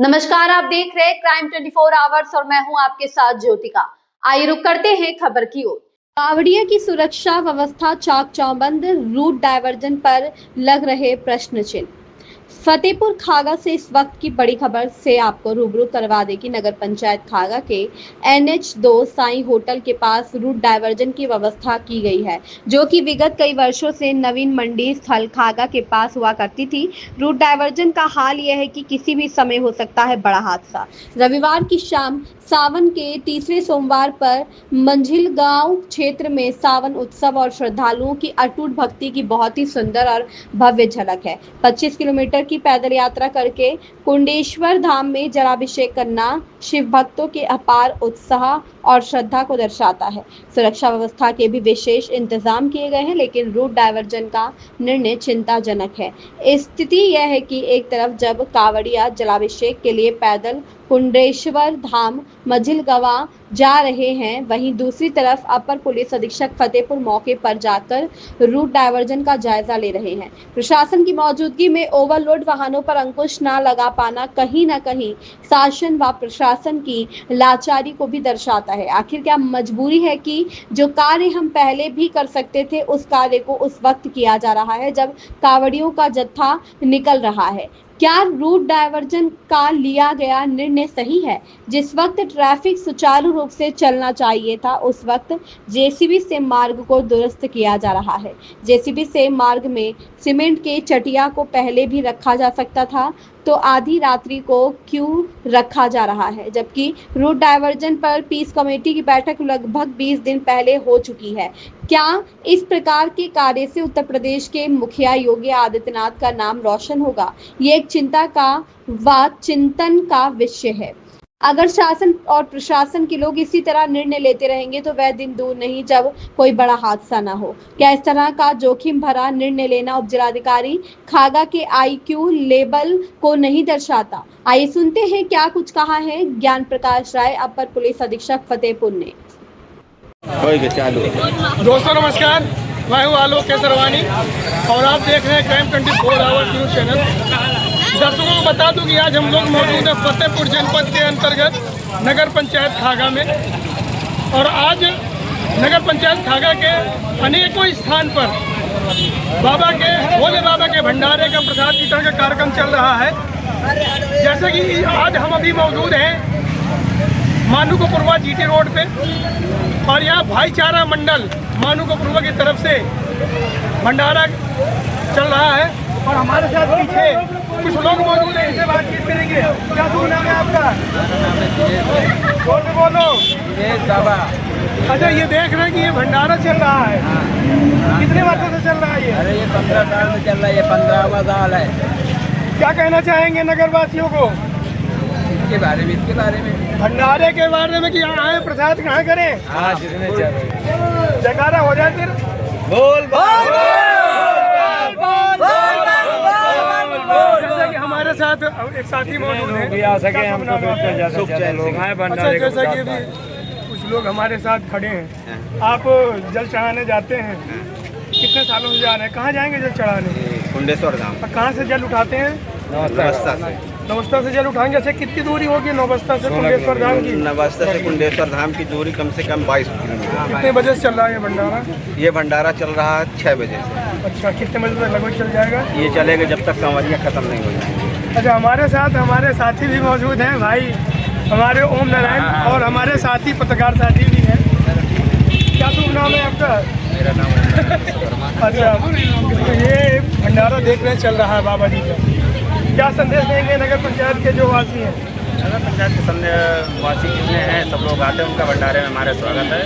नमस्कार, आप देख रहे हैं क्राइम 24 आवर्स और मैं हूं आपके साथ ज्योतिका। आइए रुक करते हैं खबर की ओर। कांवड़िया की सुरक्षा व्यवस्था चाक चौबंद, रूट डायवर्जन पर लग रहे प्रश्न चिन्ह। फतेहपुर खागा से इस वक्त की बड़ी खबर से आपको रूबरू करवा दे कि नगर पंचायत खागा के NH2 साई होटल के पास रूट डायवर्जन की व्यवस्था की गई है, जो कि विगत कई वर्षों से नवीन मंडी स्थल खागा के पास हुआ करती थी। रूट डायवर्जन का हाल यह है कि किसी भी समय हो सकता है बड़ा हादसा। रविवार की शाम सावन के तीसरे सोमवार पर मंझिलगांव क्षेत्र में सावन उत्सव और श्रद्धालुओं की अटूट भक्ति की बहुत ही सुंदर और भव्य झलक है। 25 किलोमीटर की पैदल यात्रा करके कुंडेश्वर धाम में जलाभिषेक करना शिव भक्तों के अपार उत्साह और श्रद्धा को दर्शाता है। सुरक्षा व्यवस्था के भी विशेष इंतजाम किए गए हैं, लेकिन रूट डायवर्जन का निर्णय चिंताजनक है। स्थिति यह है कि एक तरफ जब कांवड़िया जलाभिषेक के लिए पैदल कुंडेश्वर धाम मंझिलगांव जा रहे हैं, वहीं दूसरी तरफ अपर पुलिस अधीक्षक फतेहपुर मौके पर जाकर रूट डायवर्जन का जायजा ले रहे हैं। प्रशासन की मौजूदगी में ओवरलोड वाहनों पर अंकुश न लगा पाना कहीं न कहीं शासन व प्रशासन की लाचारी को भी दर्शाता है। आखिर क्या मजबूरी है कि जो कार्य हम पहले भी कर सकते थे, उस कार्य को उस वक्त किया जा रहा है जब कांवड़ियों का जत्था निकल रहा है। क्या रूट डायवर्जन का लिया गया निर्णय सही है? जिस वक्त ट्रैफिक सुचारू रूप से चलना चाहिए था, उस वक्त जेसीबी से मार्ग को दुरुस्त किया जा रहा है। जेसीबी से मार्ग में सीमेंट के चटिया को पहले भी रखा जा सकता था, तो आधी रात्रि को क्यों रखा जा रहा है? जबकि रूट डायवर्जन पर पीस कमेटी की बैठक लगभग 20 दिन पहले हो चुकी है। क्या इस प्रकार के कार्य से उत्तर प्रदेश के मुखिया योगी आदित्यनाथ का नाम रोशन होगा? ये एक चिंता का व चिंतन का विषय है। अगर शासन और प्रशासन के लोग इसी तरह निर्णय लेते रहेंगे तो वह दिन दूर नहीं जब कोई बड़ा हादसा ना हो। क्या इस तरह का जोखिम भरा निर्णय लेना उपजिलाधिकारी खागा के IQ लेवल को नहीं दर्शाता? आइए सुनते हैं क्या कुछ कहा है ज्ञान प्रकाश राय, अपर पुलिस अधीक्षक फतेहपुर ने। दोस्तों नमस्कार, मैं हूँ आलोक केसरवानी और आप देख रहे हैं क्राइम 24 आवर्स न्यूज़ चैनल। दर्शकों को बता दूं कि आज हम लोग मौजूद हैं फतेहपुर जनपद के अंतर्गत नगर पंचायत खागा में, और आज नगर पंचायत खागा के अनेकों स्थान पर भोले बाबा के भंडारे का प्रसाद वितरण का कार्यक्रम चल रहा है। जैसे कि आज हम अभी मौजूद हैं मानूकोपुरवा GT रोड पे, और यहाँ भाईचारा मंडल मानूकोपुरवा की तरफ से भंडारा चल रहा है, और हमारे साथ पीछे कुछ लोग मौजूद हैं, इनसे बातचीत करेंगे। क्या शुभ नाम है आपका? बोलो। बाबा। अच्छा, ये देख रहे हैं कि ये भंडारा चल रहा है, कितने वर्षों से चल रहा है ये? अरे ये 15 साल से चल रहा है, ये 15वां साल है। क्या कहना चाहेंगे नगर वासियों को इसके बारे में भंडारे के बारे में कि यहाँ आए प्रसाद कहाँ करें? जयकारा हो जाए फिर बोल। जैसा कि हमारे साथ एक साथी मौजूद है, जैसा कि अभी कुछ लोग हमारे साथ खड़े हैं। आप जल चढ़ाने जाते हैं, कितने सालों से जा रहे हैं? कहाँ जाएंगे जल चढ़ाने? कुंडेश्वर धाम। कहाँ से जल उठाते हैं? नवस्ता से जल उठाएंगे। जैसे कितनी दूरी होगी नवस्ता से कुंडेश्वर धाम की? नवस्ता से कुंडेश्वर धाम की दूरी कम से कम 22 किलोमीटर। कितने बजे से चल रहा है ये भंडारा? ये भंडारा चल रहा है 6 बजे से। अच्छा, कितने बजे तक लगभग चल जाएगा? ये चलेगा जब तक कांवड़िया खत्म नहीं हो जाए। अच्छा, हमारे साथ हमारे साथी भी मौजूद हैं, भाई हमारे ओम नारायण, और हमारे साथी पत्रकार साथी भी हैं। क्या शुभ नाम है आपका? मेरा नाम अच्छा, तो ये भंडारा देख रहे चल रहा है बाबा जी का, क्या संदेश देंगे नगर पंचायत के जो वासी हैं? नगर पंचायत के वासी जितने हैं सब लोग आते हैं, उनका भंडारे में हमारा स्वागत है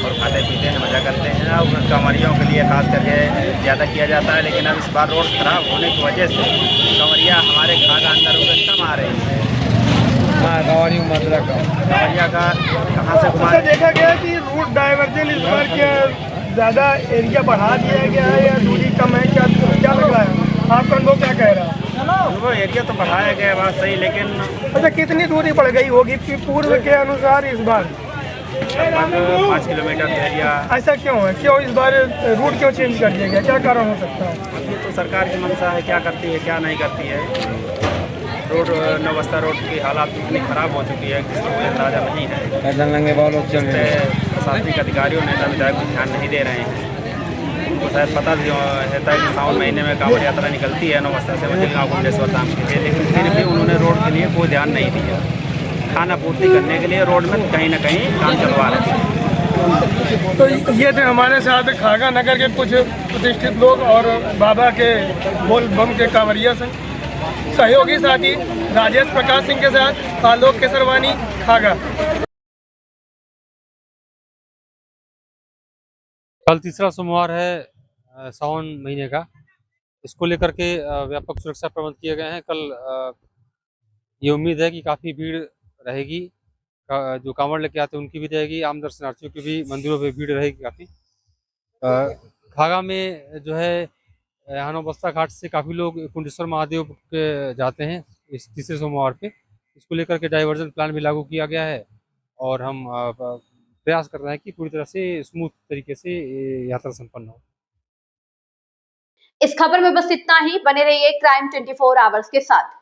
और खाते पीते हैं, मज़ा करते हैं। और कांवड़ियों के लिए खास करके ज़्यादा किया जाता है, लेकिन अब इस बार रोड खराब होने की वजह से कांवड़िया हमारे खागा अंदर कम आ रही है। कांवड़िया का कहाँ से घुमा देखा गया कि रूट डाइवर्जन इस बार क्या ज़्यादा एरिया बढ़ा दिया गया है या दूरी कम है? क्या लग रहा है आपका अनुभव, क्या कह रहा है? वो एरिया तो बढ़ाया गया बात सही, लेकिन अच्छा, कितनी दूरी बढ़ गई होगी पूर्व के अनुसार इस बार? 5 किलोमीटर एरिया। ऐसा क्यों है? क्यों इस बार रूट क्यों चेंज कर दिया गया? क्या कारण हो सकता है? ये तो सरकार की मंशा है, क्या करती है क्या नहीं करती है। रोड नवस्था रोड की हालात इतनी ख़राब हो चुकी है कि इसका कोई अंदाज़ा नहीं है। पैदल नंगे बाल लोग चल रहे हैं। प्रशासनिक अधिकारियों ने विधायक को ध्यान नहीं दे रहे हैं। उनको शायद पता भी रहता है कि सावन महीने में कांवड़ यात्रा निकलती है नवस्था से मझिलगांव कुंडेश्वर धाम के लिए, लेकिन फिर भी उन्होंने रोड के लिए कोई ध्यान नहीं दिया। खाना पूर्ति करने के लिए रोड में कहीं ना कहीं काम चलवा रहे हैं। तो ये थे हमारे साथ खागा नगर के कुछ प्रतिष्ठित लोग और बाबा के बोल बम के कांवरिया संघ सहयोगी साथी राजेश प्रकाश सिंह के साथ आलोक केसरवानी खागा। कल तीसरा सोमवार है सावन महीने का। इसको लेकर के व्यापक सुरक्षा प्रबंध किए गए हैं। कल ये उम्मीद है कि काफ़ी भीड़ रहेगी। जो कांवड़ लेके आते हैं उनकी भी रहेगी, आम दर्शनार्थियों की भी मंदिरों पे भीड़ रहेगी काफ़ी। खागा में जो है यहाँ नौबस्ता घाट से काफ़ी लोग कुंडेश्वर महादेव के जाते हैं इस तीसरे सोमवार पे। इसको लेकर के डाइवर्जन प्लान भी लागू किया गया है और हम प्रयास कर रहे हैं कि पूरी तरह से स्मूथ तरीके से ये यात्रा संपन्न हो। इस खबर में बस इतना ही। बने रहिए क्राइम 24 आवर्स के साथ।